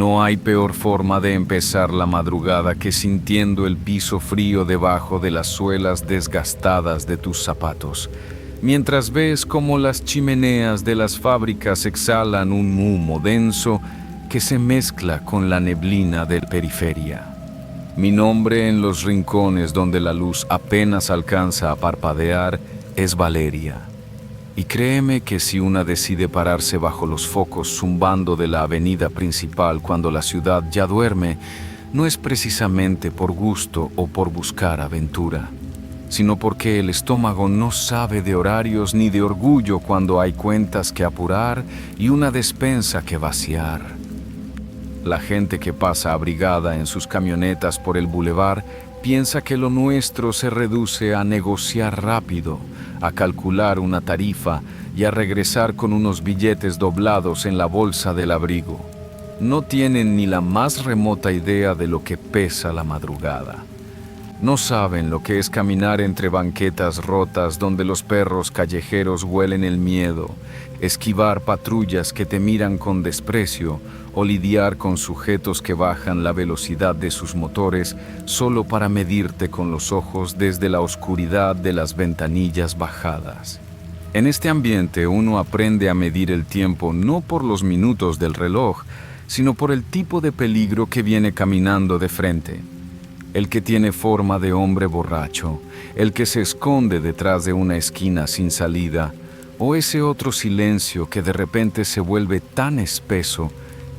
No hay peor forma de empezar la madrugada que sintiendo el piso frío debajo de las suelas desgastadas de tus zapatos, mientras ves cómo las chimeneas de las fábricas exhalan un humo denso que se mezcla con la neblina del periferia. Mi nombre en los rincones donde la luz apenas alcanza a parpadear es Valeria. Y créeme que si una decide pararse bajo los focos zumbando de la avenida principal cuando la ciudad ya duerme, no es precisamente por gusto o por buscar aventura, sino porque el estómago no sabe de horarios ni de orgullo cuando hay cuentas que apurar y una despensa que vaciar. La gente que pasa abrigada en sus camionetas por el bulevar piensa que lo nuestro se reduce a negociar rápido, a calcular una tarifa y a regresar con unos billetes doblados en la bolsa del abrigo. No tienen ni la más remota idea de lo que pesa la madrugada. No saben lo que es caminar entre banquetas rotas donde los perros callejeros huelen el miedo, esquivar patrullas que te miran con desprecio o lidiar con sujetos que bajan la velocidad de sus motores solo para medirte con los ojos desde la oscuridad de las ventanillas bajadas. En este ambiente uno aprende a medir el tiempo no por los minutos del reloj, sino por el tipo de peligro que viene caminando de frente. El que tiene forma de hombre borracho, el que se esconde detrás de una esquina sin salida, o ese otro silencio que de repente se vuelve tan espeso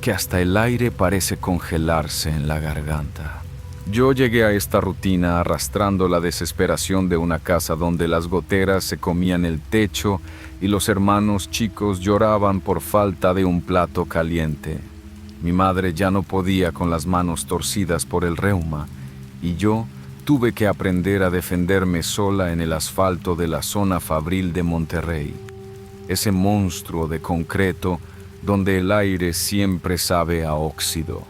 que hasta el aire parece congelarse en la garganta. Yo llegué a esta rutina arrastrando la desesperación de una casa donde las goteras se comían el techo y los hermanos chicos lloraban por falta de un plato caliente. Mi madre ya no podía con las manos torcidas por el reuma, y yo tuve que aprender a defenderme sola en el asfalto de la zona fabril de Monterrey, ese monstruo de concreto donde el aire siempre sabe a óxido,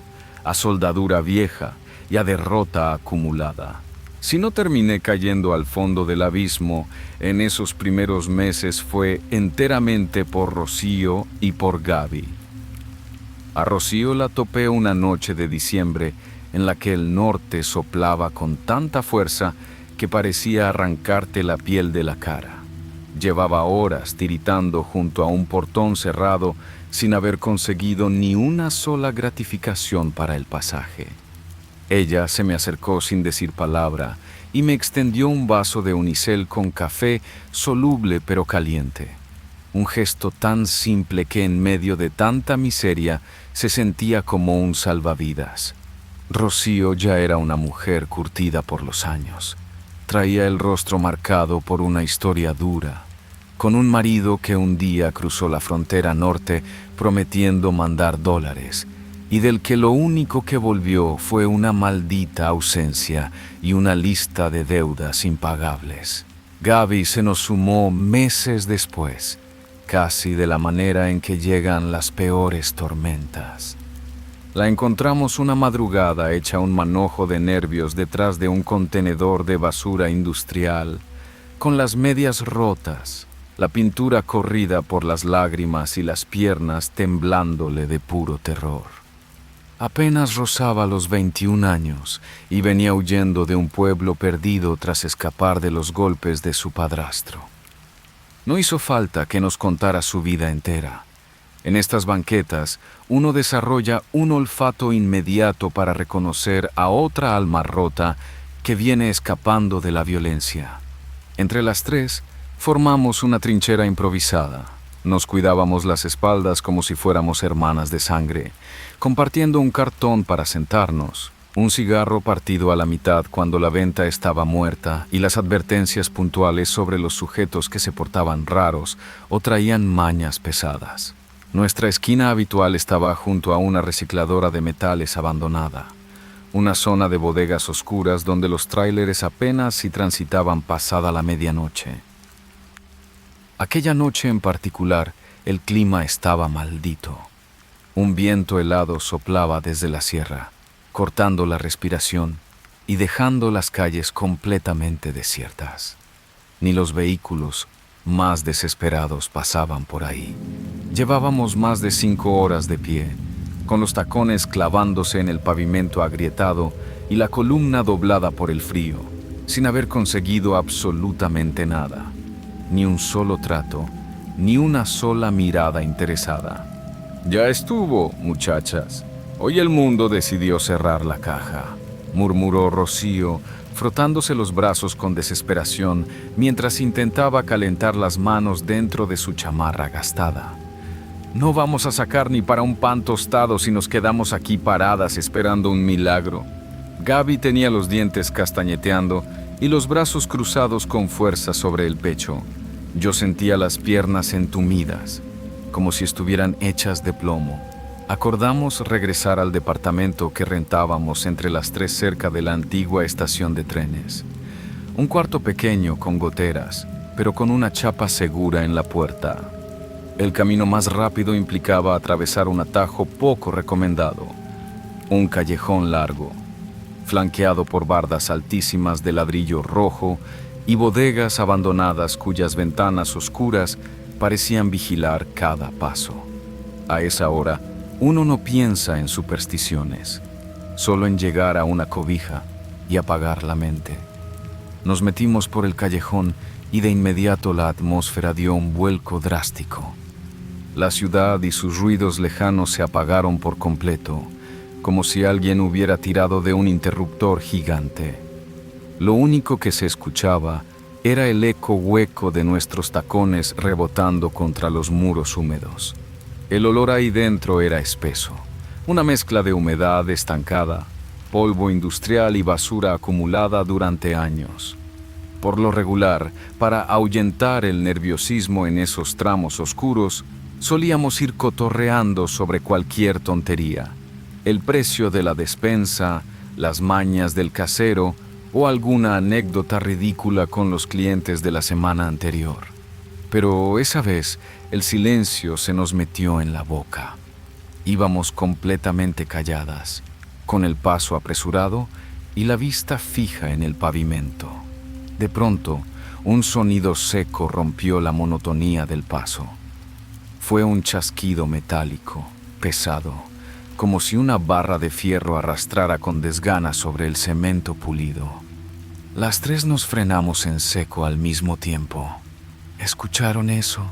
a soldadura vieja y a derrota acumulada. Si no terminé cayendo al fondo del abismo en esos primeros meses fue enteramente por Rocío y por Gaby. A Rocío la topé una noche de diciembre en la que el norte soplaba con tanta fuerza que parecía arrancarte la piel de la cara. Llevaba horas tiritando junto a un portón cerrado sin haber conseguido ni una sola gratificación para el pasaje. Ella se me acercó sin decir palabra y me extendió un vaso de unicel con café soluble pero caliente. Un gesto tan simple que en medio de tanta miseria se sentía como un salvavidas. Rocío ya era una mujer curtida por los años. Traía el rostro marcado por una historia dura, con un marido que un día cruzó la frontera norte prometiendo mandar dólares, y del que lo único que volvió fue una maldita ausencia y una lista de deudas impagables. Gaby se nos sumó meses después, casi de la manera en que llegan las peores tormentas. La encontramos una madrugada hecha un manojo de nervios detrás de un contenedor de basura industrial, con las medias rotas, la pintura corrida por las lágrimas y las piernas temblándole de puro terror. Apenas rozaba los 21 años y venía huyendo de un pueblo perdido tras escapar de los golpes de su padrastro. No hizo falta que nos contara su vida entera. En estas banquetas, uno desarrolla un olfato inmediato para reconocer a otra alma rota que viene escapando de la violencia. Entre las tres, formamos una trinchera improvisada. Nos cuidábamos las espaldas como si fuéramos hermanas de sangre, compartiendo un cartón para sentarnos, un cigarro partido a la mitad cuando la venta estaba muerta y las advertencias puntuales sobre los sujetos que se portaban raros o traían mañas pesadas. Nuestra esquina habitual estaba junto a una recicladora de metales abandonada, una zona de bodegas oscuras donde los tráileres apenas si transitaban pasada la medianoche. Aquella noche en particular, el clima estaba maldito. Un viento helado soplaba desde la sierra, cortando la respiración y dejando las calles completamente desiertas. Ni los vehículos más desesperados pasaban por ahí. Llevábamos más de 5 horas de pie, con los tacones clavándose en el pavimento agrietado y la columna doblada por el frío, sin haber conseguido absolutamente nada. Ni un solo trato, ni una sola mirada interesada. «Ya estuvo, muchachas. Hoy el mundo decidió cerrar la caja», murmuró Rocío, frotándose los brazos con desesperación mientras intentaba calentar las manos dentro de su chamarra gastada. «No vamos a sacar ni para un pan tostado si nos quedamos aquí paradas esperando un milagro». Gaby tenía los dientes castañeteando y los brazos cruzados con fuerza sobre el pecho. Yo sentía las piernas entumidas, como si estuvieran hechas de plomo. Acordamos regresar al departamento que rentábamos entre las 3 cerca de la antigua estación de trenes. Un cuarto pequeño con goteras, pero con una chapa segura en la puerta. El camino más rápido implicaba atravesar un atajo poco recomendado. Un callejón largo, flanqueado por bardas altísimas de ladrillo rojo y bodegas abandonadas cuyas ventanas oscuras parecían vigilar cada paso. A esa hora, uno no piensa en supersticiones, solo en llegar a una cobija y apagar la mente. Nos metimos por el callejón y de inmediato la atmósfera dio un vuelco drástico. La ciudad y sus ruidos lejanos se apagaron por completo, como si alguien hubiera tirado de un interruptor gigante. Lo único que se escuchaba era el eco hueco de nuestros tacones rebotando contra los muros húmedos. El olor ahí dentro era espeso, una mezcla de humedad estancada, polvo industrial y basura acumulada durante años. Por lo regular, para ahuyentar el nerviosismo en esos tramos oscuros, solíamos ir cotorreando sobre cualquier tontería. El precio de la despensa, las mañas del casero o alguna anécdota ridícula con los clientes de la semana anterior. Pero esa vez el silencio se nos metió en la boca. Íbamos completamente calladas, con el paso apresurado y la vista fija en el pavimento. De pronto, un sonido seco rompió la monotonía del paso. Fue un chasquido metálico, pesado, como si una barra de fierro arrastrara con desgana sobre el cemento pulido. Las 3 nos frenamos en seco al mismo tiempo. ¿Escucharon eso?,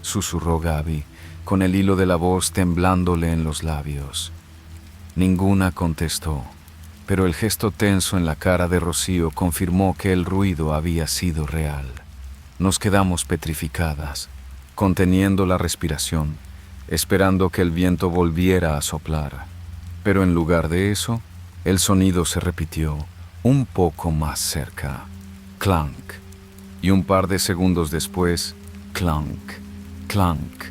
susurró Gaby, con el hilo de la voz temblándole en los labios. Ninguna contestó, pero el gesto tenso en la cara de Rocío confirmó que el ruido había sido real. Nos quedamos petrificadas, conteniendo la respiración, esperando que el viento volviera a soplar. Pero en lugar de eso, el sonido se repitió, un poco más cerca. Clank. Y un par de segundos después, clank, clank.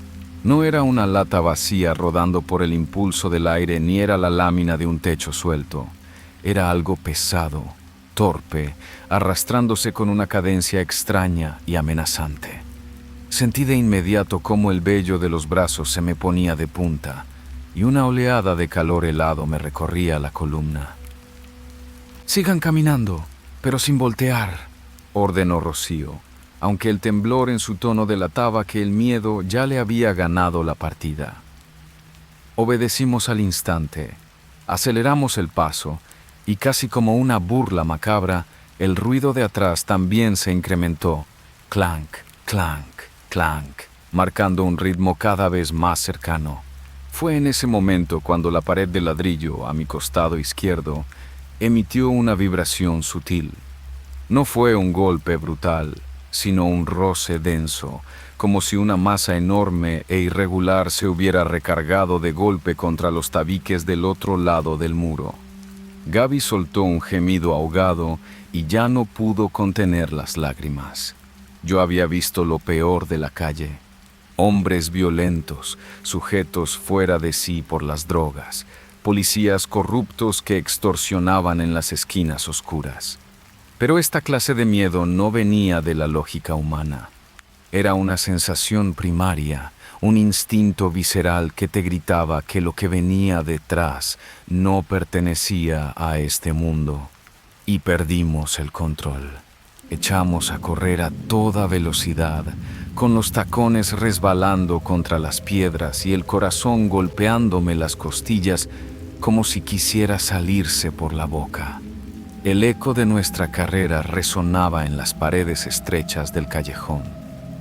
No era una lata vacía rodando por el impulso del aire ni era la lámina de un techo suelto. Era algo pesado, torpe, arrastrándose con una cadencia extraña y amenazante. Sentí de inmediato cómo el vello de los brazos se me ponía de punta y una oleada de calor helado me recorría la columna. «Sigan caminando, pero sin voltear», ordenó Rocío, aunque el temblor en su tono delataba que el miedo ya le había ganado la partida. Obedecimos al instante, aceleramos el paso y casi como una burla macabra, el ruido de atrás también se incrementó. Clank, clank, clank, marcando un ritmo cada vez más cercano. Fue en ese momento cuando la pared de ladrillo a mi costado izquierdo emitió una vibración sutil. No fue un golpe brutal, sino un roce denso, como si una masa enorme e irregular se hubiera recargado de golpe contra los tabiques del otro lado del muro. Gaby soltó un gemido ahogado y ya no pudo contener las lágrimas. Yo había visto lo peor de la calle. Hombres violentos, sujetos fuera de sí por las drogas, policías corruptos que extorsionaban en las esquinas oscuras. Pero esta clase de miedo no venía de la lógica humana. Era una sensación primaria, un instinto visceral que te gritaba que lo que venía detrás no pertenecía a este mundo. Y perdimos el control. Echamos a correr a toda velocidad, con los tacones resbalando contra las piedras y el corazón golpeándome las costillas como si quisiera salirse por la boca. El eco de nuestra carrera resonaba en las paredes estrechas del callejón,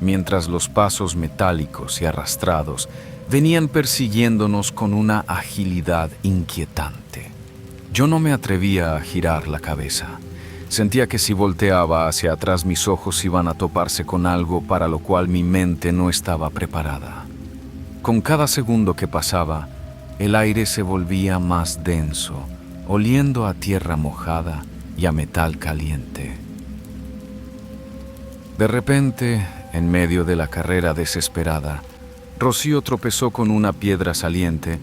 mientras los pasos metálicos y arrastrados venían persiguiéndonos con una agilidad inquietante. Yo no me atrevía a girar la cabeza. Sentía que si volteaba hacia atrás mis ojos iban a toparse con algo para lo cual mi mente no estaba preparada. Con cada segundo que pasaba, el aire se volvía más denso, oliendo a tierra mojada y a metal caliente. De repente, en medio de la carrera desesperada, Rocío tropezó con una piedra saliente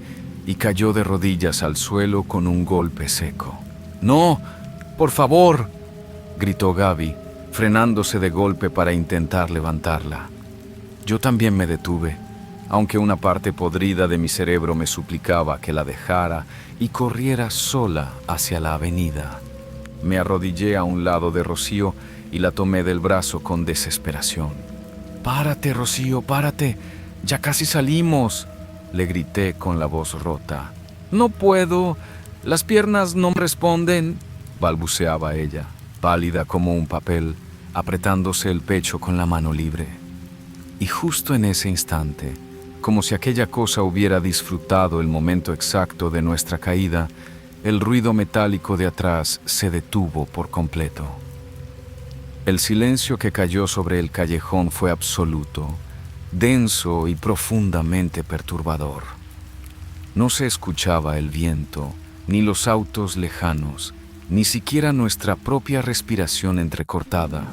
y cayó de rodillas al suelo con un golpe seco. ¡No! ¡Por favor!, gritó Gaby, frenándose de golpe para intentar levantarla. Yo también me detuve, aunque una parte podrida de mi cerebro me suplicaba que la dejara y corriera sola hacia la avenida. Me arrodillé a un lado de Rocío y la tomé del brazo con desesperación. «¡Párate, Rocío, párate! ¡Ya casi salimos!», le grité con la voz rota. «No puedo, las piernas no me responden», balbuceaba ella, pálida como un papel, apretándose el pecho con la mano libre. Y justo en ese instante, como si aquella cosa hubiera disfrutado el momento exacto de nuestra caída, el ruido metálico de atrás se detuvo por completo. El silencio que cayó sobre el callejón fue absoluto, denso y profundamente perturbador. No se escuchaba el viento, ni los autos lejanos, ni siquiera nuestra propia respiración entrecortada.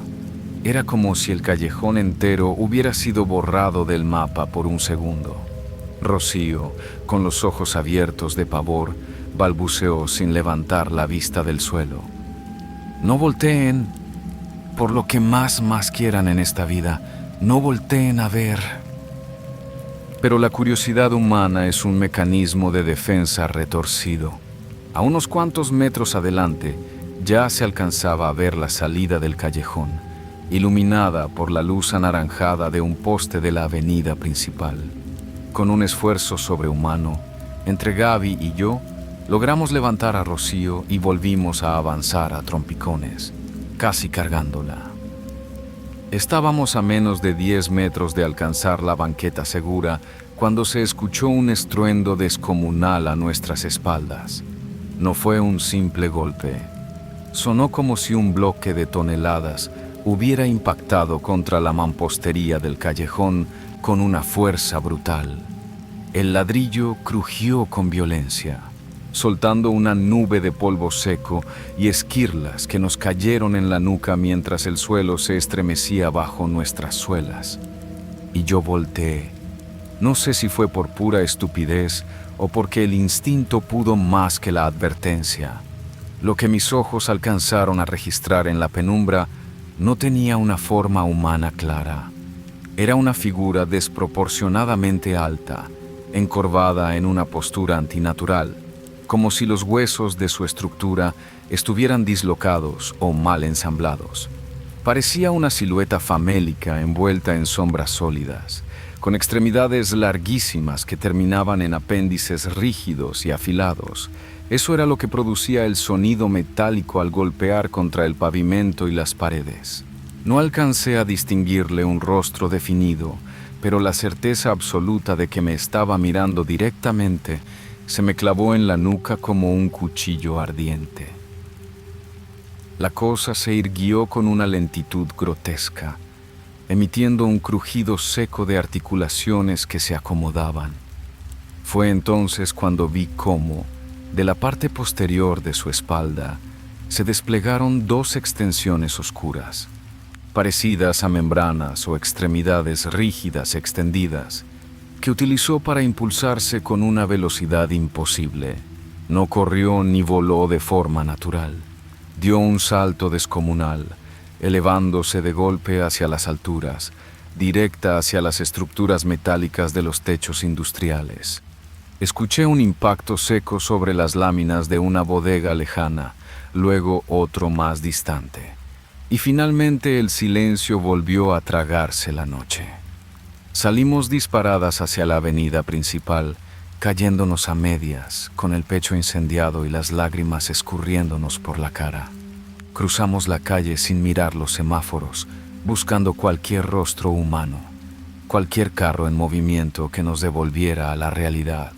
Era como si el callejón entero hubiera sido borrado del mapa por un segundo. Rocío, con los ojos abiertos de pavor, balbuceó sin levantar la vista del suelo. «No volteen, por lo que más quieran en esta vida, no volteen a ver». Pero la curiosidad humana es un mecanismo de defensa retorcido. A unos cuantos metros adelante, ya se alcanzaba a ver la salida del callejón, iluminada por la luz anaranjada de un poste de la avenida principal. Con un esfuerzo sobrehumano, entre Gaby y yo, logramos levantar a Rocío y volvimos a avanzar a trompicones, casi cargándola. Estábamos a menos de 10 metros de alcanzar la banqueta segura cuando se escuchó un estruendo descomunal a nuestras espaldas. No fue un simple golpe. Sonó como si un bloque de toneladas hubiera impactado contra la mampostería del callejón con una fuerza brutal. El ladrillo crujió con violencia, soltando una nube de polvo seco y esquirlas que nos cayeron en la nuca mientras el suelo se estremecía bajo nuestras suelas. Y yo volteé. No sé si fue por pura estupidez o porque el instinto pudo más que la advertencia. Lo que mis ojos alcanzaron a registrar en la penumbra no tenía una forma humana clara. Era una figura desproporcionadamente alta, encorvada en una postura antinatural, como si los huesos de su estructura estuvieran dislocados o mal ensamblados. Parecía una silueta famélica envuelta en sombras sólidas, con extremidades larguísimas que terminaban en apéndices rígidos y afilados. Eso era lo que producía el sonido metálico al golpear contra el pavimento y las paredes. No alcancé a distinguirle un rostro definido, pero la certeza absoluta de que me estaba mirando directamente se me clavó en la nuca como un cuchillo ardiente. La cosa se irguió con una lentitud grotesca, emitiendo un crujido seco de articulaciones que se acomodaban. Fue entonces cuando vi cómo, de la parte posterior de su espalda, se desplegaron dos extensiones oscuras, parecidas a membranas o extremidades rígidas extendidas, que utilizó para impulsarse con una velocidad imposible. No corrió ni voló de forma natural. Dio un salto descomunal, elevándose de golpe hacia las alturas, directa hacia las estructuras metálicas de los techos industriales. Escuché un impacto seco sobre las láminas de una bodega lejana, luego otro más distante. Y finalmente el silencio volvió a tragarse la noche. Salimos disparadas hacia la avenida principal, cayéndonos a medias, con el pecho incendiado y las lágrimas escurriéndonos por la cara. Cruzamos la calle sin mirar los semáforos, buscando cualquier rostro humano, cualquier carro en movimiento que nos devolviera a la realidad.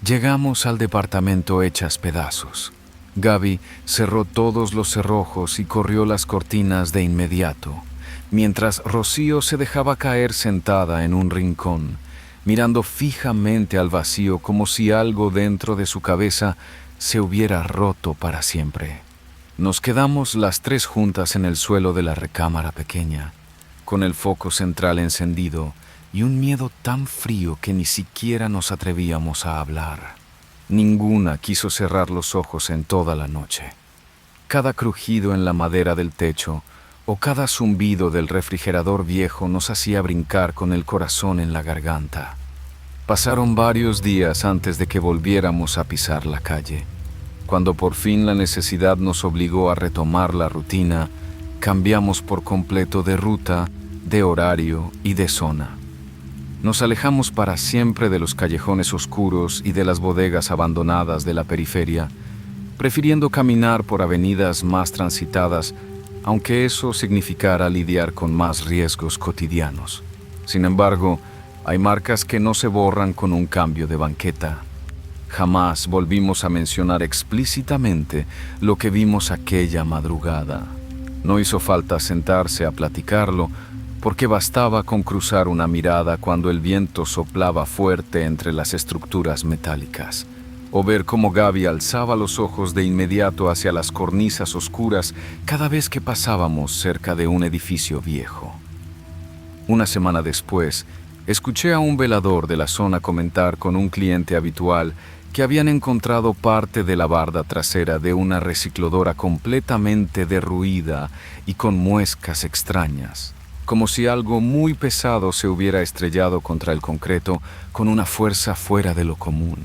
Llegamos al departamento hechas pedazos. Gaby cerró todos los cerrojos y corrió las cortinas de inmediato, mientras Rocío se dejaba caer sentada en un rincón, mirando fijamente al vacío como si algo dentro de su cabeza se hubiera roto para siempre. Nos quedamos las tres juntas en el suelo de la recámara pequeña, con el foco central encendido y un miedo tan frío que ni siquiera nos atrevíamos a hablar. Ninguna quiso cerrar los ojos en toda la noche. Cada crujido en la madera del techo o cada zumbido del refrigerador viejo nos hacía brincar con el corazón en la garganta. Pasaron varios días antes de que volviéramos a pisar la calle. Cuando por fin la necesidad nos obligó a retomar la rutina, cambiamos por completo de ruta, de horario y de zona. Nos alejamos para siempre de los callejones oscuros y de las bodegas abandonadas de la periferia, prefiriendo caminar por avenidas más transitadas, aunque eso significara lidiar con más riesgos cotidianos. Sin embargo, hay marcas que no se borran con un cambio de banqueta. Jamás volvimos a mencionar explícitamente lo que vimos aquella madrugada. No hizo falta sentarse a platicarlo, porque bastaba con cruzar una mirada cuando el viento soplaba fuerte entre las estructuras metálicas, o ver cómo Gaby alzaba los ojos de inmediato hacia las cornisas oscuras cada vez que pasábamos cerca de un edificio viejo. Una semana después, escuché a un velador de la zona comentar con un cliente habitual que habían encontrado parte de la barda trasera de una recicladora completamente derruida y con muescas extrañas, como si algo muy pesado se hubiera estrellado contra el concreto con una fuerza fuera de lo común.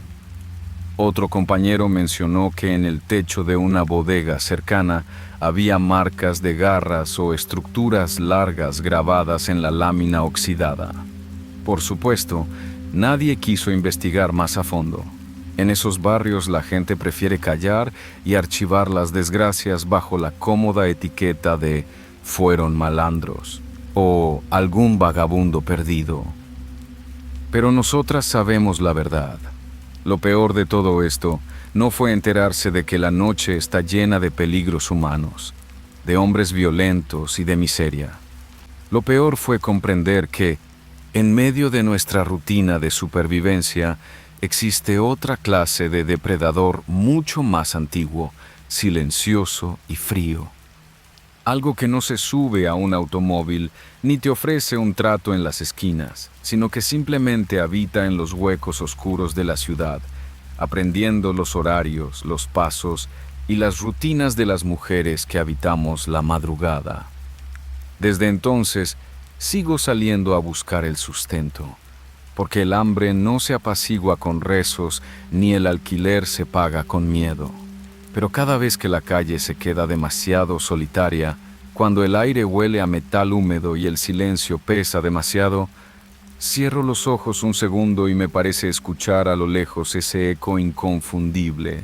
Otro compañero mencionó que en el techo de una bodega cercana había marcas de garras o estructuras largas grabadas en la lámina oxidada. Por supuesto, nadie quiso investigar más a fondo. En esos barrios la gente prefiere callar y archivar las desgracias bajo la cómoda etiqueta de «fueron malandros» o «algún vagabundo perdido». Pero nosotras sabemos la verdad. Lo peor de todo esto no fue enterarse de que la noche está llena de peligros humanos, de hombres violentos y de miseria. Lo peor fue comprender que, en medio de nuestra rutina de supervivencia, existe otra clase de depredador mucho más antiguo, silencioso y frío. Algo que no se sube a un automóvil ni te ofrece un trato en las esquinas, sino que simplemente habita en los huecos oscuros de la ciudad, aprendiendo los horarios, los pasos y las rutinas de las mujeres que habitamos la madrugada. Desde entonces, sigo saliendo a buscar el sustento, porque el hambre no se apacigua con rezos ni el alquiler se paga con miedo. Pero cada vez que la calle se queda demasiado solitaria, cuando el aire huele a metal húmedo y el silencio pesa demasiado, cierro los ojos un segundo y me parece escuchar a lo lejos ese eco inconfundible.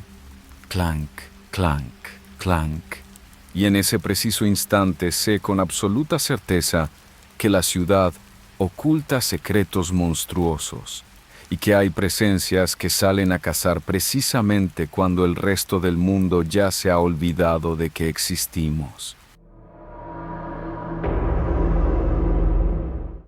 Clank, clank, clank. Y en ese preciso instante sé con absoluta certeza que la ciudad oculta secretos monstruosos y que hay presencias que salen a cazar precisamente cuando el resto del mundo ya se ha olvidado de que existimos.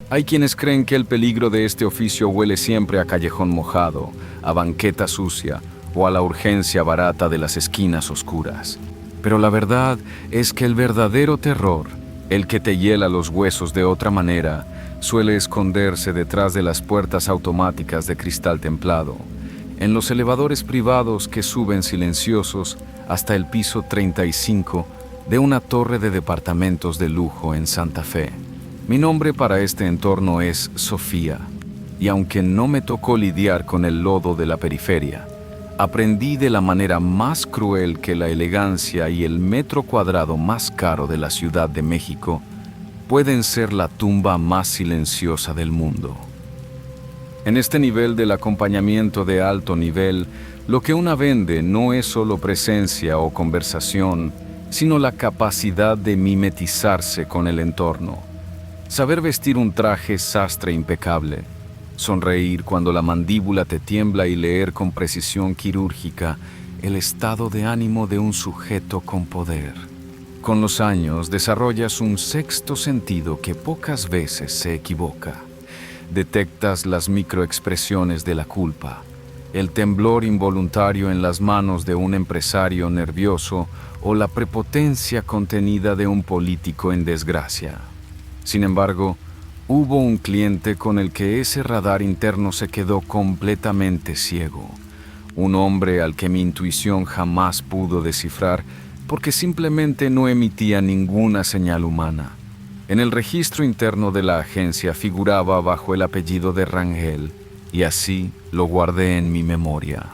Hay quienes creen que el peligro de este oficio huele siempre a callejón mojado, a banqueta sucia o a la urgencia barata de las esquinas oscuras. Pero la verdad es que el verdadero terror, el que te hiela los huesos de otra manera, suele esconderse detrás de las puertas automáticas de cristal templado, en los elevadores privados que suben silenciosos hasta el piso 35 de una torre de departamentos de lujo en Santa Fe. Mi nombre para este entorno es Sofía, y aunque no me tocó lidiar con el lodo de la periferia, aprendí de la manera más cruel que la elegancia y el metro cuadrado más caro de la Ciudad de México pueden ser la tumba más silenciosa del mundo. En este nivel del acompañamiento de alto nivel, lo que una vende no es solo presencia o conversación, sino la capacidad de mimetizarse con el entorno. Saber vestir un traje sastre impecable, sonreír cuando la mandíbula te tiembla y leer con precisión quirúrgica el estado de ánimo de un sujeto con poder. Con los años desarrollas un sexto sentido que pocas veces se equivoca. Detectas las microexpresiones de la culpa, el temblor involuntario en las manos de un empresario nervioso o la prepotencia contenida de un político en desgracia. Sin embargo, hubo un cliente con el que ese radar interno se quedó completamente ciego. Un hombre al que mi intuición jamás pudo descifrar porque simplemente no emitía ninguna señal humana. En el registro interno de la agencia figuraba bajo el apellido de Rangel, y así lo guardé en mi memoria.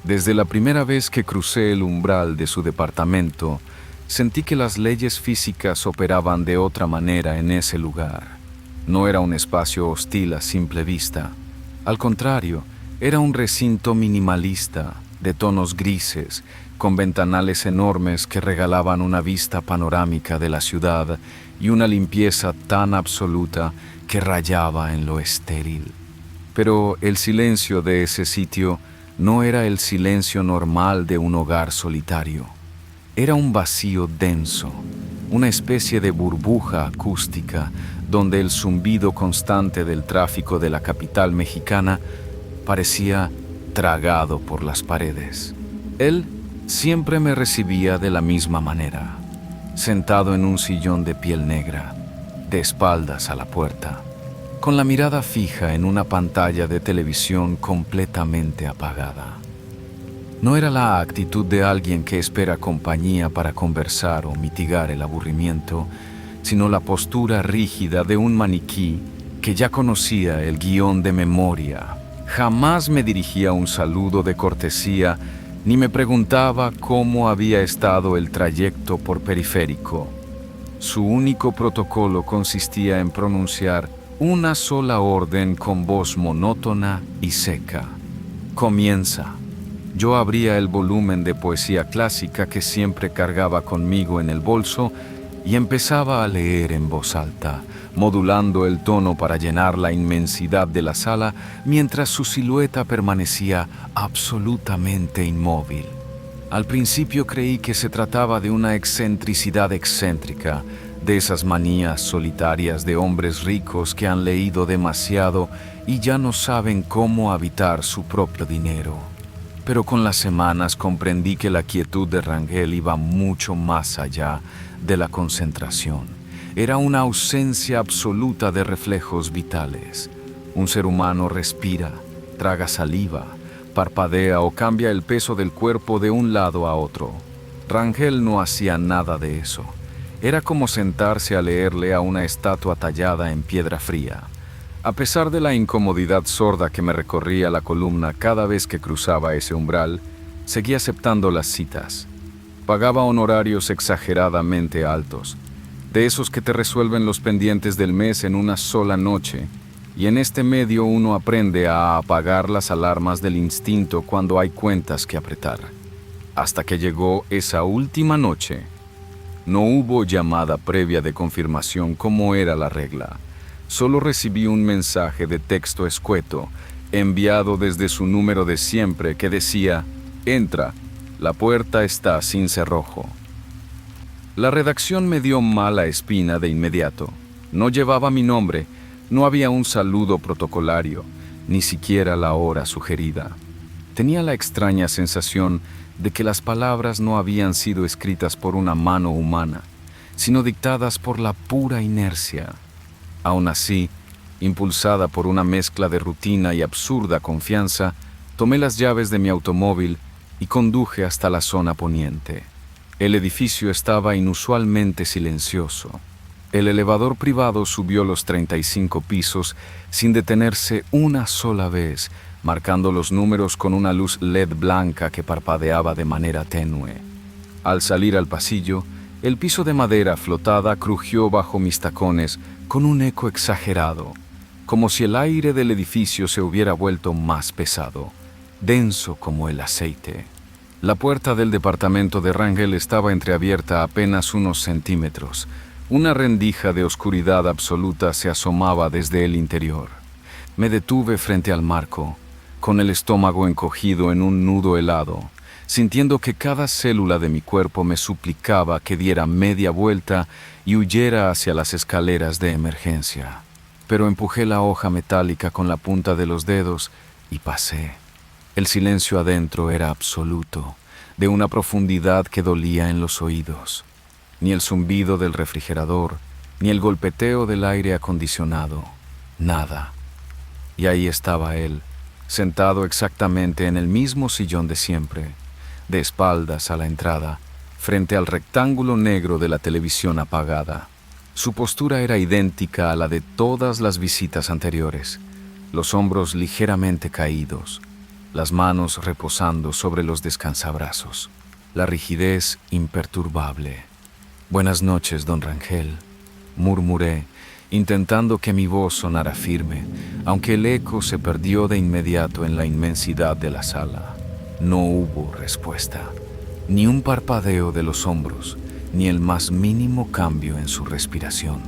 Desde la primera vez que crucé el umbral de su departamento, sentí que las leyes físicas operaban de otra manera en ese lugar. No era un espacio hostil a simple vista. Al contrario, era un recinto minimalista, de tonos grises, con ventanales enormes que regalaban una vista panorámica de la ciudad y una limpieza tan absoluta que rayaba en lo estéril. Pero el silencio de ese sitio no era el silencio normal de un hogar solitario. Era un vacío denso, una especie de burbuja acústica donde el zumbido constante del tráfico de la capital mexicana parecía tragado por las paredes. Él siempre me recibía de la misma manera, sentado en un sillón de piel negra, de espaldas a la puerta, con la mirada fija en una pantalla de televisión completamente apagada. No era la actitud de alguien que espera compañía para conversar o mitigar el aburrimiento, sino la postura rígida de un maniquí que ya conocía el guión de memoria. Jamás me dirigía un saludo de cortesía ni me preguntaba cómo había estado el trayecto por periférico. Su único protocolo consistía en pronunciar una sola orden con voz monótona y seca. Comienza. Yo abría el volumen de poesía clásica que siempre cargaba conmigo en el bolso y empezaba a leer en voz alta, modulando el tono para llenar la inmensidad de la sala mientras su silueta permanecía absolutamente inmóvil. Al principio creí que se trataba de una excentricidad excéntrica, de esas manías solitarias de hombres ricos que han leído demasiado y ya no saben cómo habitar su propio dinero. Pero con las semanas comprendí que la quietud de Rangel iba mucho más allá de la concentración. Era una ausencia absoluta de reflejos vitales. Un ser humano respira, traga saliva, parpadea o cambia el peso del cuerpo de un lado a otro. Rangel no hacía nada de eso. Era como sentarse a leerle a una estatua tallada en piedra fría. A pesar de la incomodidad sorda que me recorría la columna cada vez que cruzaba ese umbral, seguía aceptando las citas. Pagaba honorarios exageradamente altos, de esos que te resuelven los pendientes del mes en una sola noche, y en este medio uno aprende a apagar las alarmas del instinto cuando hay cuentas que apretar. Hasta que llegó esa última noche. No hubo llamada previa de confirmación como era la regla. Solo recibí un mensaje de texto escueto, enviado desde su número de siempre, que decía: «Entra, la puerta está sin cerrojo». La redacción me dio mala espina de inmediato. No llevaba mi nombre, no había un saludo protocolario, ni siquiera la hora sugerida. Tenía la extraña sensación de que las palabras no habían sido escritas por una mano humana, sino dictadas por la pura inercia. Aún así, impulsada por una mezcla de rutina y absurda confianza, tomé las llaves de mi automóvil y conduje hasta la zona poniente. El edificio estaba inusualmente silencioso. El elevador privado subió los 35 pisos sin detenerse una sola vez, marcando los números con una luz LED blanca que parpadeaba de manera tenue. Al salir al pasillo, El piso de madera flotada crujió bajo mis tacones con un eco exagerado, como si el aire del edificio se hubiera vuelto más pesado, denso como el aceite. La puerta del departamento de Rangel estaba entreabierta apenas unos centímetros. Una rendija de oscuridad absoluta se asomaba desde el interior. Me detuve frente al marco, con el estómago encogido en un nudo helado, sintiendo que cada célula de mi cuerpo me suplicaba que diera media vuelta y huyera hacia las escaleras de emergencia. Pero empujé la hoja metálica con la punta de los dedos y pasé. El silencio adentro era absoluto, de una profundidad que dolía en los oídos. Ni el zumbido del refrigerador, ni el golpeteo del aire acondicionado, nada. Y ahí estaba él, sentado exactamente en el mismo sillón de siempre, de espaldas a la entrada, frente al rectángulo negro de la televisión apagada. Su postura era idéntica a la de todas las visitas anteriores, los hombros ligeramente caídos, las manos reposando sobre los descansabrazos, la rigidez imperturbable. «Buenas noches, don Rangel», murmuré, intentando que mi voz sonara firme, aunque el eco se perdió de inmediato en la inmensidad de la sala. No hubo respuesta, ni un parpadeo de los hombros, ni el más mínimo cambio en su respiración.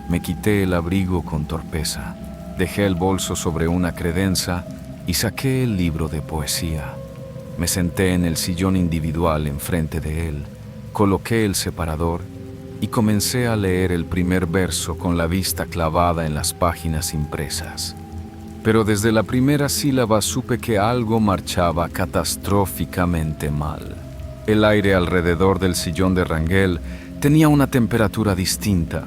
Me quité el abrigo con torpeza, dejé el bolso sobre una credenza y saqué el libro de poesía. Me senté en el sillón individual enfrente de él, coloqué el separador y comencé a leer el primer verso con la vista clavada en las páginas impresas. Pero desde la primera sílaba supe que algo marchaba catastróficamente mal. El aire alrededor del sillón de Rangel tenía una temperatura distinta,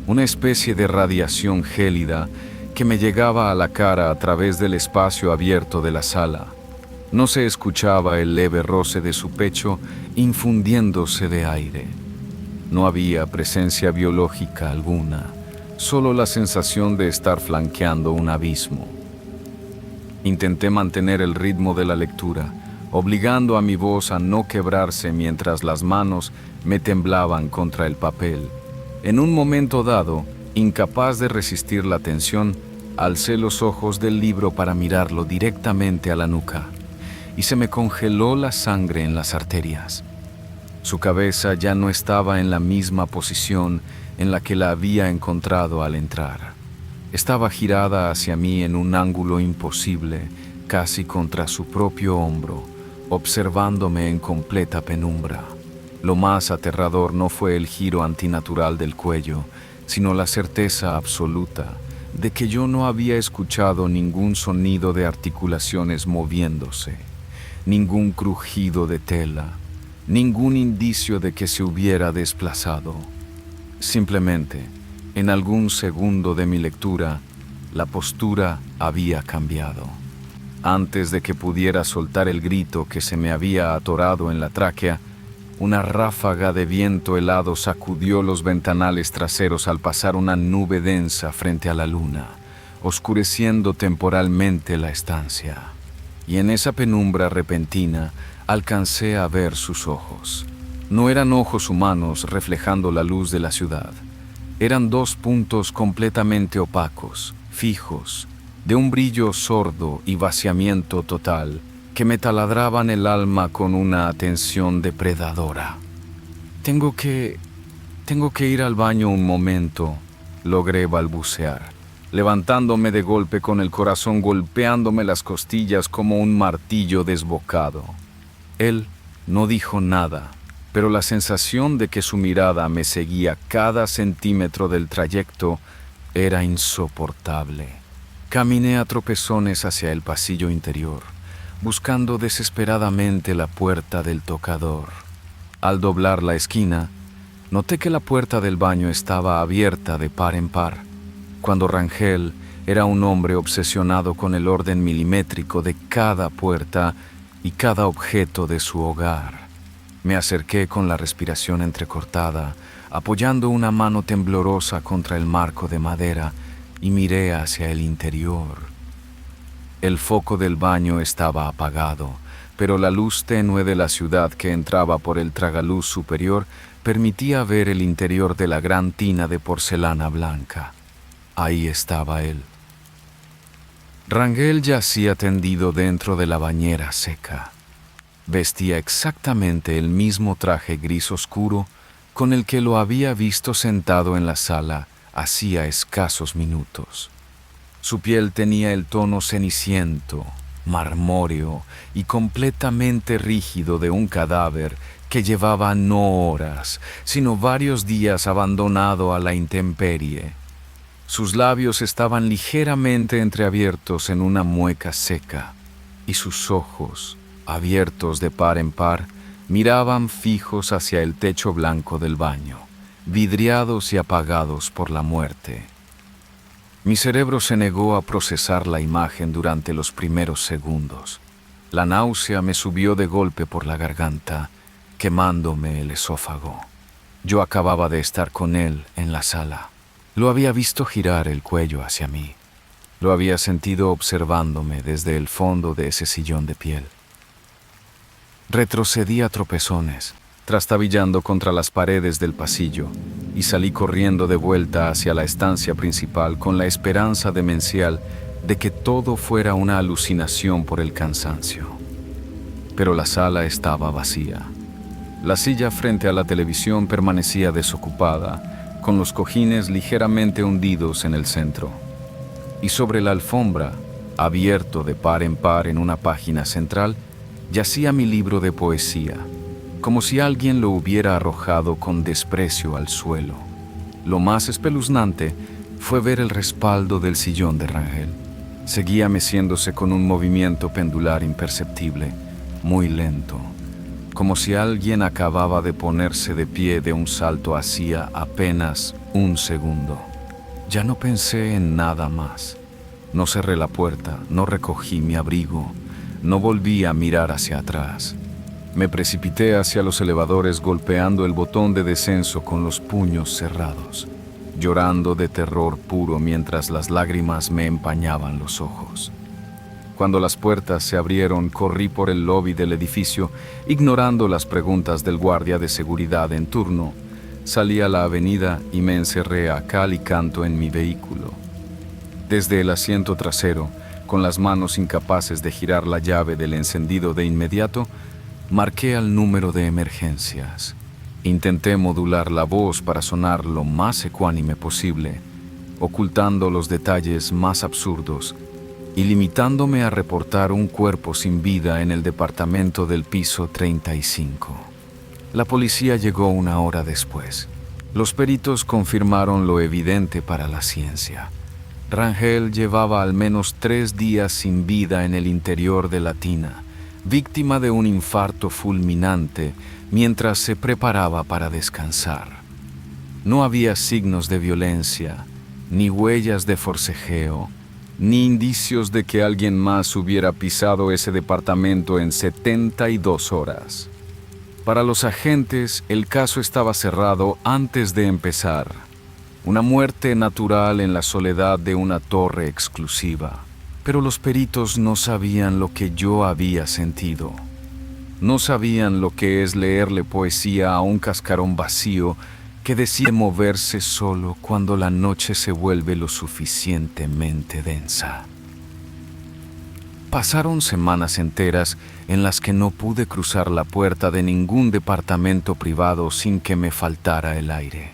una especie de radiación gélida que me llegaba a la cara a través del espacio abierto de la sala. No se escuchaba el leve roce de su pecho infundiéndose de aire. No había presencia biológica alguna, solo la sensación de estar flanqueando un abismo. Intenté mantener el ritmo de la lectura, obligando a mi voz a no quebrarse mientras las manos me temblaban contra el papel. En un momento dado, incapaz de resistir la tensión, alcé los ojos del libro para mirarlo directamente a la nuca, y se me congeló la sangre en las arterias. Su cabeza ya no estaba en la misma posición en la que la había encontrado al entrar. Estaba girada hacia mí en un ángulo imposible, casi contra su propio hombro, observándome en completa penumbra. Lo más aterrador no fue el giro antinatural del cuello, sino la certeza absoluta de que yo no había escuchado ningún sonido de articulaciones moviéndose, ningún crujido de tela, ningún indicio de que se hubiera desplazado. Simplemente, en algún segundo de mi lectura, la postura había cambiado. Antes de que pudiera soltar el grito que se me había atorado en la tráquea, una ráfaga de viento helado sacudió los ventanales traseros al pasar una nube densa frente a la luna, oscureciendo temporalmente la estancia. Y en esa penumbra repentina alcancé a ver sus ojos. No eran ojos humanos reflejando la luz de la ciudad. Eran dos puntos completamente opacos, fijos, de un brillo sordo y vaciamiento total, que me taladraban el alma con una atención depredadora. Tengo que ir al baño un momento, logré balbucear, levantándome de golpe con el corazón golpeándome las costillas como un martillo desbocado. Él no dijo nada, pero la sensación de que su mirada me seguía cada centímetro del trayecto era insoportable. Caminé a tropezones hacia el pasillo interior, buscando desesperadamente la puerta del tocador. Al doblar la esquina, noté que la puerta del baño estaba abierta de par en par, cuando Rangel era un hombre obsesionado con el orden milimétrico de cada puerta y cada objeto de su hogar. Me acerqué con la respiración entrecortada, apoyando una mano temblorosa contra el marco de madera, y miré hacia el interior. El foco del baño estaba apagado, pero la luz tenue de la ciudad que entraba por el tragaluz superior permitía ver el interior de la gran tina de porcelana blanca. Ahí estaba él. Rangel yacía tendido dentro de la bañera seca. Vestía exactamente el mismo traje gris oscuro con el que lo había visto sentado en la sala hacía escasos minutos. Su piel tenía el tono ceniciento, marmóreo y completamente rígido de un cadáver que llevaba no horas, sino varios días abandonado a la intemperie. Sus labios estaban ligeramente entreabiertos en una mueca seca, y sus ojos, abiertos de par en par, miraban fijos hacia el techo blanco del baño, vidriados y apagados por la muerte. Mi cerebro se negó a procesar la imagen durante los primeros segundos. La náusea me subió de golpe por la garganta, quemándome el esófago. Yo acababa de estar con él en la sala. Lo había visto girar el cuello hacia mí. Lo había sentido observándome desde el fondo de ese sillón de piel. Retrocedí a tropezones, trastabillando contra las paredes del pasillo, y salí corriendo de vuelta hacia la estancia principal con la esperanza demencial de que todo fuera una alucinación por el cansancio. Pero la sala estaba vacía. La silla frente a la televisión permanecía desocupada, con los cojines ligeramente hundidos en el centro. Y sobre la alfombra, abierto de par en par en una página central, yacía mi libro de poesía, como si alguien lo hubiera arrojado con desprecio al suelo. Lo más espeluznante fue ver el respaldo del sillón de Rangel. Seguía meciéndose con un movimiento pendular imperceptible, muy lento, como si alguien acababa de ponerse de pie de un salto hacía apenas un segundo. Ya no pensé en nada más. No cerré la puerta, no recogí mi abrigo, no volví a mirar hacia atrás. Me precipité hacia los elevadores golpeando el botón de descenso con los puños cerrados, llorando de terror puro mientras las lágrimas me empañaban los ojos. Cuando las puertas se abrieron, corrí por el lobby del edificio, ignorando las preguntas del guardia de seguridad en turno. Salí a la avenida y me encerré a cal y canto en mi vehículo. Desde el asiento trasero, con las manos incapaces de girar la llave del encendido de inmediato, marqué al número de emergencias. Intenté modular la voz para sonar lo más ecuánime posible, ocultando los detalles más absurdos y limitándome a reportar un cuerpo sin vida en el departamento del piso 35. La policía llegó una hora después. Los peritos confirmaron lo evidente para la ciencia. Rangel llevaba al menos 3 días sin vida en el interior de la tina, víctima de un infarto fulminante mientras se preparaba para descansar. No había signos de violencia, ni huellas de forcejeo, ni indicios de que alguien más hubiera pisado ese departamento en 72 horas. Para los agentes, el caso estaba cerrado antes de empezar. Una muerte natural en la soledad de una torre exclusiva. Pero los peritos no sabían lo que yo había sentido. No sabían lo que es leerle poesía a un cascarón vacío que decide moverse solo cuando la noche se vuelve lo suficientemente densa. Pasaron semanas enteras en las que no pude cruzar la puerta de ningún departamento privado sin que me faltara el aire.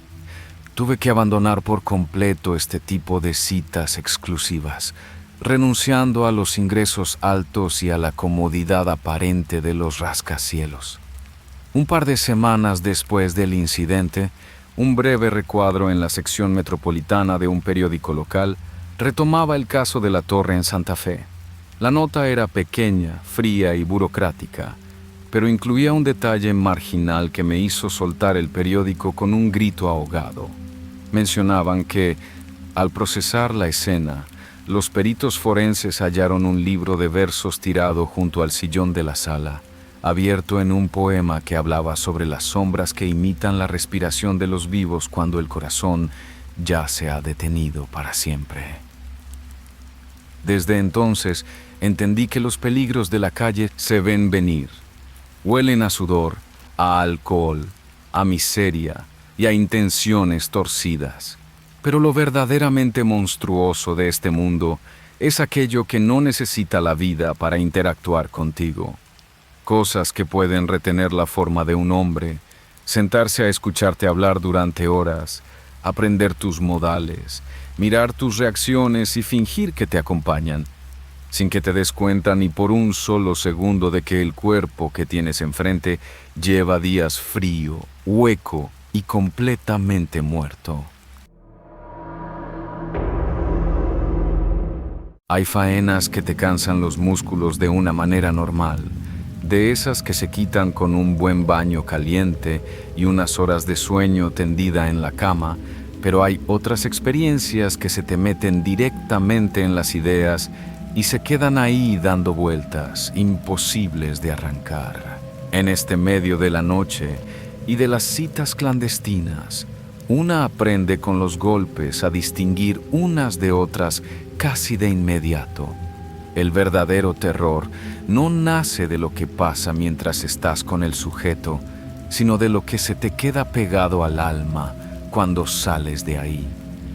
Tuve que abandonar por completo este tipo de citas exclusivas, renunciando a los ingresos altos y a la comodidad aparente de los rascacielos. Un par de semanas después del incidente, un breve recuadro en la sección metropolitana de un periódico local retomaba el caso de la torre en Santa Fe. La nota era pequeña, fría y burocrática, pero incluía un detalle marginal que me hizo soltar el periódico con un grito ahogado. Mencionaban que, al procesar la escena, los peritos forenses hallaron un libro de versos tirado junto al sillón de la sala, abierto en un poema que hablaba sobre las sombras que imitan la respiración de los vivos cuando el corazón ya se ha detenido para siempre. Desde entonces, entendí que los peligros de la calle se ven venir. Huelen a sudor, a alcohol, a miseria y a intenciones torcidas. Pero lo verdaderamente monstruoso de este mundo es aquello que no necesita la vida para interactuar contigo. Cosas que pueden retener la forma de un hombre, sentarse a escucharte hablar durante horas, aprender tus modales, mirar tus reacciones y fingir que te acompañan, sin que te des cuenta ni por un solo segundo de que el cuerpo que tienes enfrente lleva días frío, hueco y completamente muerto. Hay faenas que te cansan los músculos de una manera normal, de esas que se quitan con un buen baño caliente y unas horas de sueño tendida en la cama, pero hay otras experiencias que se te meten directamente en las ideas y se quedan ahí dando vueltas, imposibles de arrancar. En este medio de la noche y de las citas clandestinas, una aprende con los golpes a distinguir unas de otras casi de inmediato. El verdadero terror no nace de lo que pasa mientras estás con el sujeto, sino de lo que se te queda pegado al alma cuando sales de ahí.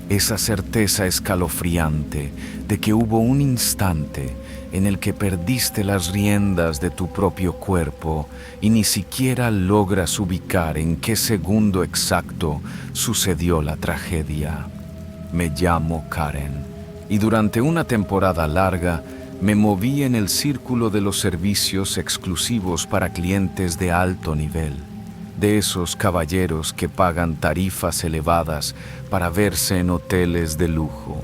Esa certeza escalofriante de que hubo un instante en el que perdiste las riendas de tu propio cuerpo y ni siquiera logras ubicar en qué segundo exacto sucedió la tragedia. Me llamo Karen y durante una temporada larga me moví en el círculo de los servicios exclusivos para clientes de alto nivel, de esos caballeros que pagan tarifas elevadas para verse en hoteles de lujo,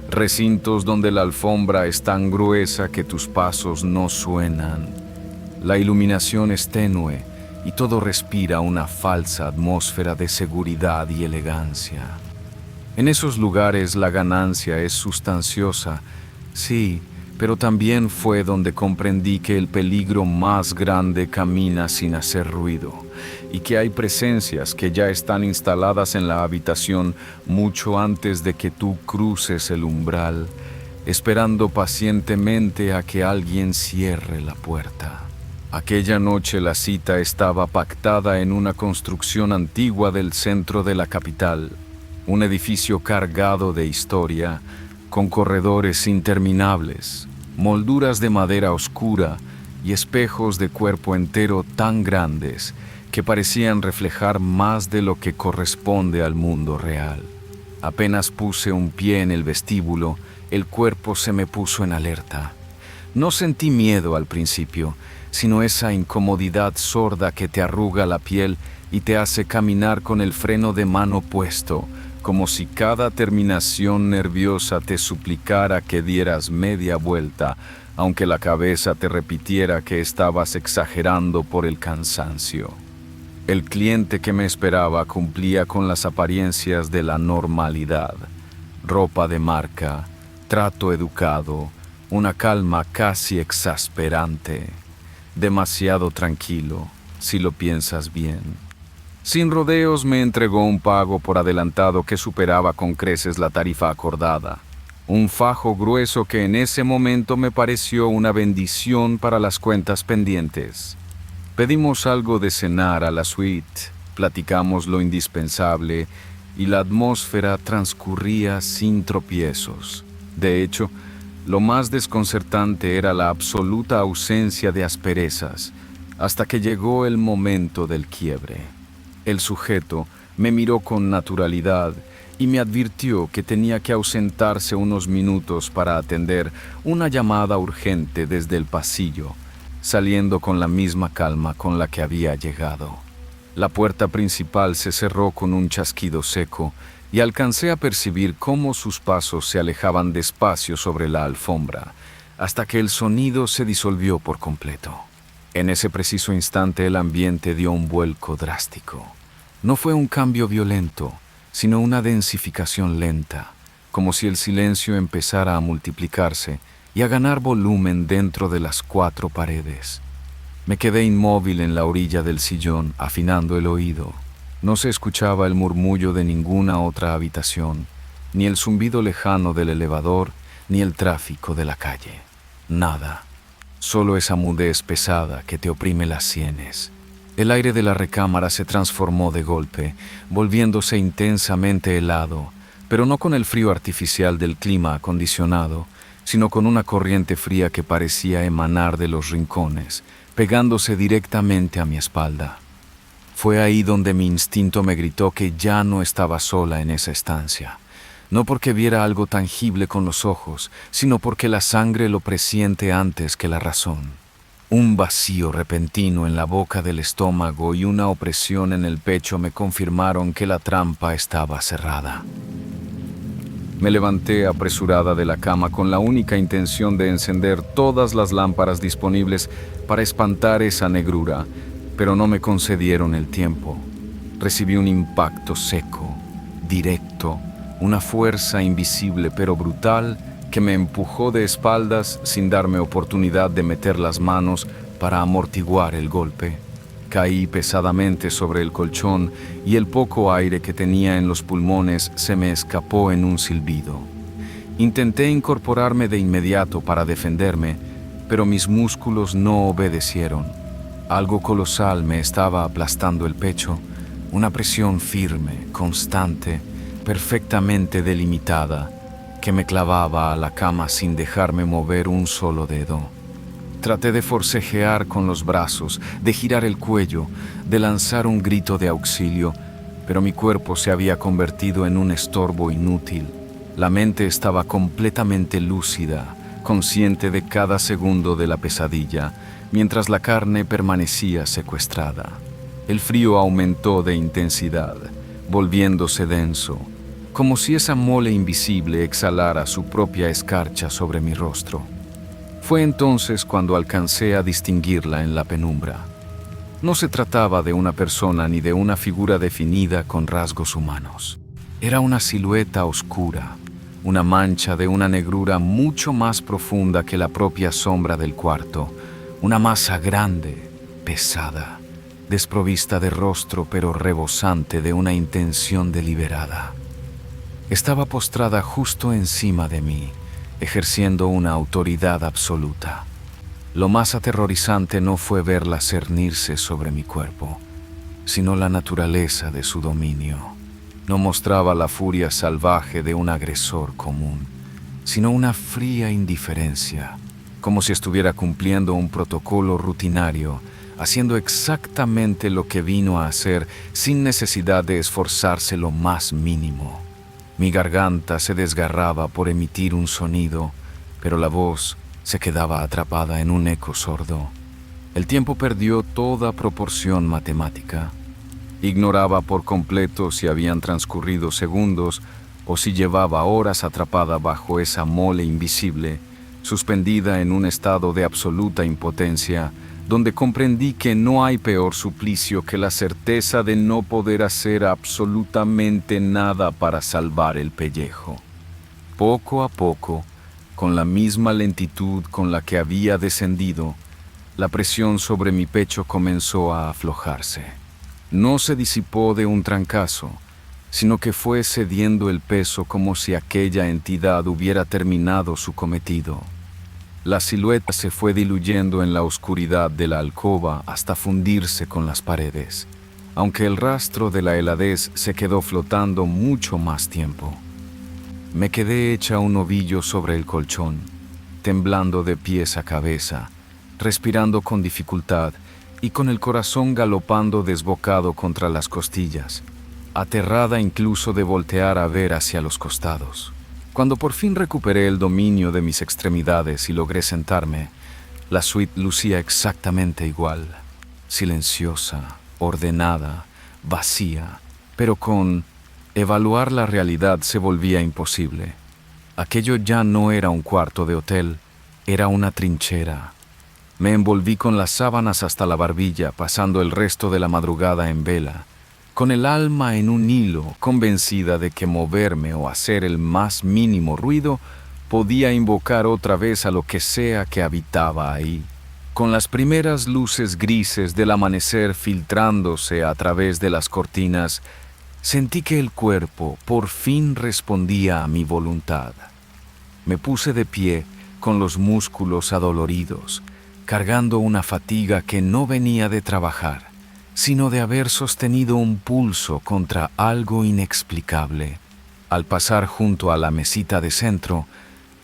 recintos donde la alfombra es tan gruesa que tus pasos no suenan. La iluminación es tenue y todo respira una falsa atmósfera de seguridad y elegancia. En esos lugares la ganancia es sustanciosa, sí, pero también fue donde comprendí que el peligro más grande camina sin hacer ruido y que hay presencias que ya están instaladas en la habitación mucho antes de que tú cruces el umbral, esperando pacientemente a que alguien cierre la puerta. Aquella noche la cita estaba pactada en una construcción antigua del centro de la capital, un edificio cargado de historia, con corredores interminables, molduras de madera oscura y espejos de cuerpo entero tan grandes que parecían reflejar más de lo que corresponde al mundo real. Apenas puse un pie en el vestíbulo, el cuerpo se me puso en alerta. No sentí miedo al principio, sino esa incomodidad sorda que te arruga la piel y te hace caminar con el freno de mano puesto, como si cada terminación nerviosa te suplicara que dieras media vuelta, aunque la cabeza te repitiera que estabas exagerando por el cansancio. El cliente que me esperaba cumplía con las apariencias de la normalidad: ropa de marca, trato educado, una calma casi exasperante. Demasiado tranquilo, si lo piensas bien. Sin rodeos me entregó un pago por adelantado que superaba con creces la tarifa acordada. Un fajo grueso que en ese momento me pareció una bendición para las cuentas pendientes. Pedimos algo de cenar a la suite, platicamos lo indispensable y la atmósfera transcurría sin tropiezos. De hecho, lo más desconcertante era la absoluta ausencia de asperezas, hasta que llegó el momento del quiebre. El sujeto me miró con naturalidad y me advirtió que tenía que ausentarse unos minutos para atender una llamada urgente desde el pasillo, saliendo con la misma calma con la que había llegado. La puerta principal se cerró con un chasquido seco y alcancé a percibir cómo sus pasos se alejaban despacio sobre la alfombra, hasta que el sonido se disolvió por completo. En ese preciso instante el ambiente dio un vuelco drástico. No fue un cambio violento, sino una densificación lenta, como si el silencio empezara a multiplicarse y a ganar volumen dentro de las cuatro paredes. Me quedé inmóvil en la orilla del sillón, afinando el oído. No se escuchaba el murmullo de ninguna otra habitación, ni el zumbido lejano del elevador, ni el tráfico de la calle. Nada. Solo esa mudez pesada que te oprime las sienes. El aire de la recámara se transformó de golpe, volviéndose intensamente helado, pero no con el frío artificial del clima acondicionado, sino con una corriente fría que parecía emanar de los rincones, pegándose directamente a mi espalda. Fue ahí donde mi instinto me gritó que ya no estaba sola en esa estancia, no porque viera algo tangible con los ojos, sino porque la sangre lo presiente antes que la razón. Un vacío repentino en la boca del estómago y una opresión en el pecho me confirmaron que la trampa estaba cerrada. Me levanté apresurada de la cama con la única intención de encender todas las lámparas disponibles para espantar esa negrura, pero no me concedieron el tiempo. Recibí un impacto seco, directo, una fuerza invisible pero brutal que me empujó de espaldas sin darme oportunidad de meter las manos para amortiguar el golpe. Caí pesadamente sobre el colchón y el poco aire que tenía en los pulmones se me escapó en un silbido. Intenté incorporarme de inmediato para defenderme, pero mis músculos no obedecieron. Algo colosal me estaba aplastando el pecho, una presión firme, constante, perfectamente delimitada, que me clavaba a la cama sin dejarme mover un solo dedo. Traté de forcejear con los brazos, de girar el cuello, de lanzar un grito de auxilio, pero mi cuerpo se había convertido en un estorbo inútil. La mente estaba completamente lúcida, consciente de cada segundo de la pesadilla, mientras la carne permanecía secuestrada. El frío aumentó de intensidad, volviéndose denso, como si esa mole invisible exhalara su propia escarcha sobre mi rostro. Fue entonces cuando alcancé a distinguirla en la penumbra. No se trataba de una persona ni de una figura definida con rasgos humanos. Era una silueta oscura, una mancha de una negrura mucho más profunda que la propia sombra del cuarto, una masa grande, pesada, desprovista de rostro pero rebosante de una intención deliberada. Estaba postrada justo encima de mí, ejerciendo una autoridad absoluta. Lo más aterrorizante no fue verla cernirse sobre mi cuerpo, sino la naturaleza de su dominio. No mostraba la furia salvaje de un agresor común, sino una fría indiferencia, como si estuviera cumpliendo un protocolo rutinario, haciendo exactamente lo que vino a hacer sin necesidad de esforzarse lo más mínimo. Mi garganta se desgarraba por emitir un sonido, pero la voz se quedaba atrapada en un eco sordo. El tiempo perdió toda proporción matemática. Ignoraba por completo si habían transcurrido segundos o si llevaba horas atrapada bajo esa mole invisible, suspendida en un estado de absoluta impotencia, donde comprendí que no hay peor suplicio que la certeza de no poder hacer absolutamente nada para salvar el pellejo. Poco a poco, con la misma lentitud con la que había descendido, la presión sobre mi pecho comenzó a aflojarse. No se disipó de un trancazo, sino que fue cediendo el peso como si aquella entidad hubiera terminado su cometido. La silueta se fue diluyendo en la oscuridad de la alcoba hasta fundirse con las paredes, aunque el rastro de la heladez se quedó flotando mucho más tiempo. Me quedé hecha un ovillo sobre el colchón, temblando de pies a cabeza, respirando con dificultad y con el corazón galopando desbocado contra las costillas, aterrada incluso de voltear a ver hacia los costados. Cuando por fin recuperé el dominio de mis extremidades y logré sentarme, la suite lucía exactamente igual, silenciosa, ordenada, vacía, pero con evaluar la realidad se volvía imposible. Aquello ya no era un cuarto de hotel, era una trinchera. Me envolví con las sábanas hasta la barbilla, pasando el resto de la madrugada en vela, con el alma en un hilo, convencida de que moverme o hacer el más mínimo ruido podía invocar otra vez a lo que sea que habitaba ahí. Con las primeras luces grises del amanecer filtrándose a través de las cortinas, sentí que el cuerpo por fin respondía a mi voluntad. Me puse de pie con los músculos adoloridos, cargando una fatiga que no venía de trabajar, sino de haber sostenido un pulso contra algo inexplicable. Al pasar junto a la mesita de centro,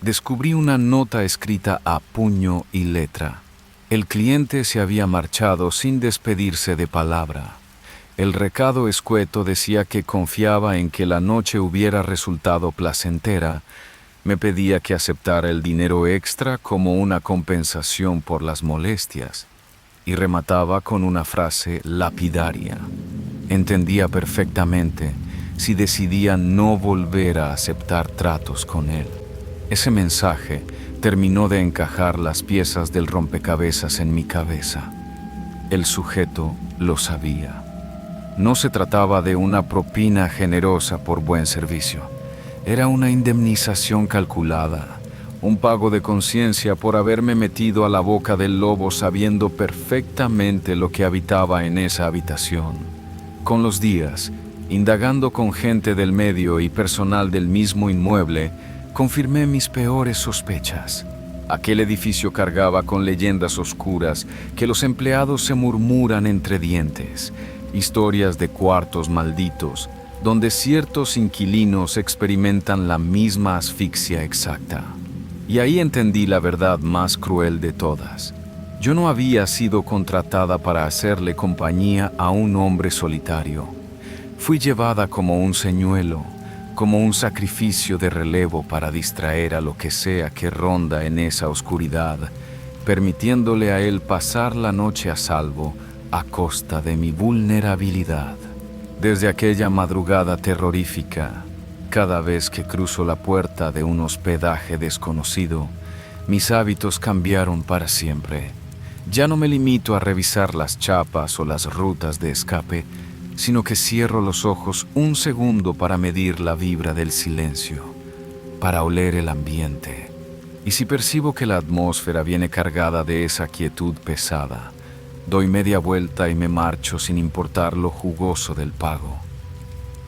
descubrí una nota escrita a puño y letra. El cliente se había marchado sin despedirse de palabra. El recado escueto decía que confiaba en que la noche hubiera resultado placentera. Me pedía que aceptara el dinero extra como una compensación por las molestias, y remataba con una frase lapidaria. Entendía perfectamente si decidía no volver a aceptar tratos con él. Ese mensaje terminó de encajar las piezas del rompecabezas en mi cabeza. El sujeto lo sabía. No se trataba de una propina generosa por buen servicio. Era una indemnización calculada, un pago de conciencia por haberme metido a la boca del lobo sabiendo perfectamente lo que habitaba en esa habitación. Con los días, indagando con gente del medio y personal del mismo inmueble, confirmé mis peores sospechas. Aquel edificio cargaba con leyendas oscuras que los empleados se murmuran entre dientes, historias de cuartos malditos, donde ciertos inquilinos experimentan la misma asfixia exacta. Y ahí entendí la verdad más cruel de todas. Yo no había sido contratada para hacerle compañía a un hombre solitario. Fui llevada como un señuelo, como un sacrificio de relevo para distraer a lo que sea que ronda en esa oscuridad, permitiéndole a él pasar la noche a salvo a costa de mi vulnerabilidad. Desde aquella madrugada terrorífica, cada vez que cruzo la puerta de un hospedaje desconocido, mis hábitos cambiaron para siempre. Ya no me limito a revisar las chapas o las rutas de escape, sino que cierro los ojos un segundo para medir la vibra del silencio, para oler el ambiente. Y si percibo que la atmósfera viene cargada de esa quietud pesada, doy media vuelta y me marcho sin importar lo jugoso del pago.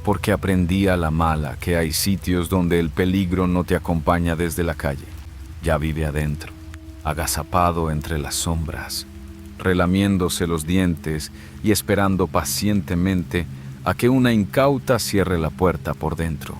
Porque aprendí a la mala que hay sitios donde el peligro no te acompaña desde la calle, ya vive adentro, agazapado entre las sombras, relamiéndose los dientes y esperando pacientemente a que una incauta cierre la puerta por dentro.